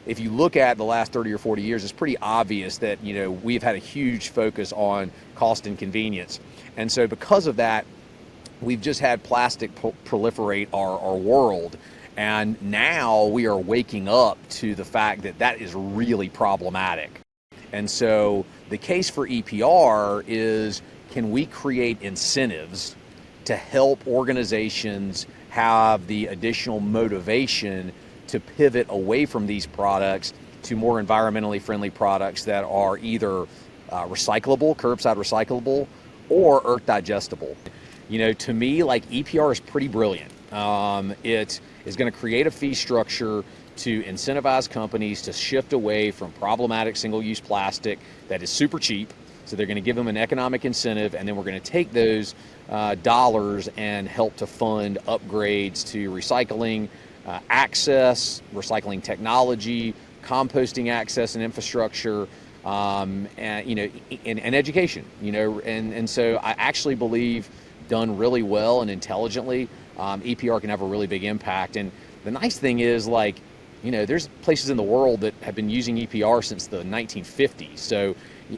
if you look at the last 30 or 40 years, it's pretty obvious that, we've had a huge focus on cost and convenience. And so because of that, we've just had plastic proliferate our world. And now we are waking up to the fact that that is really problematic. And so the case for EPR is, can we create incentives to help organizations have the additional motivation to pivot away from these products to more environmentally friendly products that are either recyclable, curbside recyclable, or earth digestible. To me, like, EPR is pretty brilliant. It is going to create a fee structure to incentivize companies to shift away from problematic single-use plastic that is super cheap. So they're going to give them an economic incentive, and then we're going to take those dollars and help to fund upgrades to recycling access, recycling technology, composting access and infrastructure, and education. And so I actually believe, done really well and intelligently, EPR can have a really big impact. And the nice thing is, like, there's places in the world that have been using EPR since the 1950s. So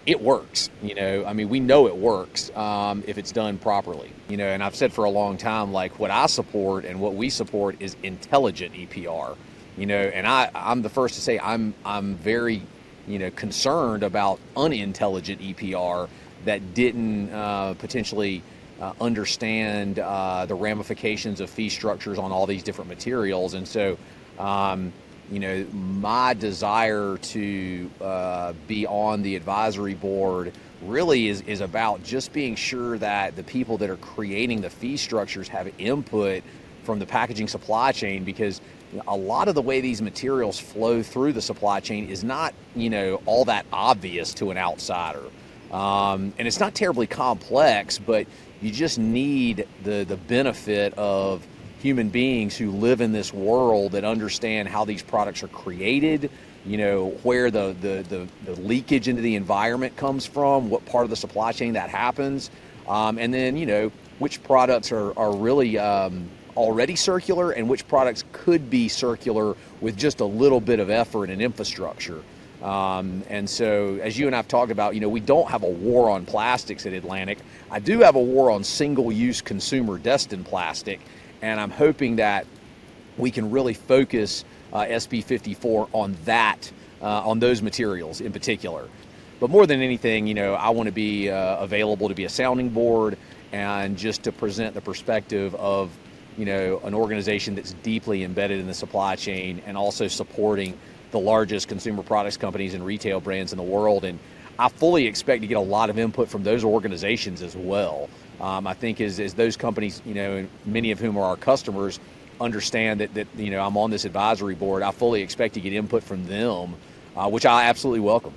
it works. We know it works if it's done properly. And I've said for a long time, like, what I support and what we support is intelligent EPR. And I'm the first to say I'm very, concerned about unintelligent EPR that didn't potentially understand the ramifications of fee structures on all these different materials. And so, my desire to be on the advisory board really is about just being sure that the people that are creating the fee structures have input from the packaging supply chain, because a lot of the way these materials flow through the supply chain is not, all that obvious to an outsider. And it's not terribly complex, but you just need the benefit of human beings who live in this world that understand how these products are created, where the leakage into the environment comes from, what part of the supply chain that happens, and then, which products are really already circular and which products could be circular with just a little bit of effort and infrastructure. And so, as you and I've talked about, we don't have a war on plastics at Atlantic. I do have a war on single-use consumer-destined plastic, and I'm hoping that we can really focus SB 54 on that, on those materials in particular. But more than anything, I want to be available to be a sounding board and just to present the perspective of, an organization that's deeply embedded in the supply chain and also supporting the largest consumer products companies and retail brands in the world. And I fully expect to get a lot of input from those organizations as well. I think as those companies, many of whom are our customers, understand that I'm on this advisory board, I fully expect to get input from them, which I absolutely welcome.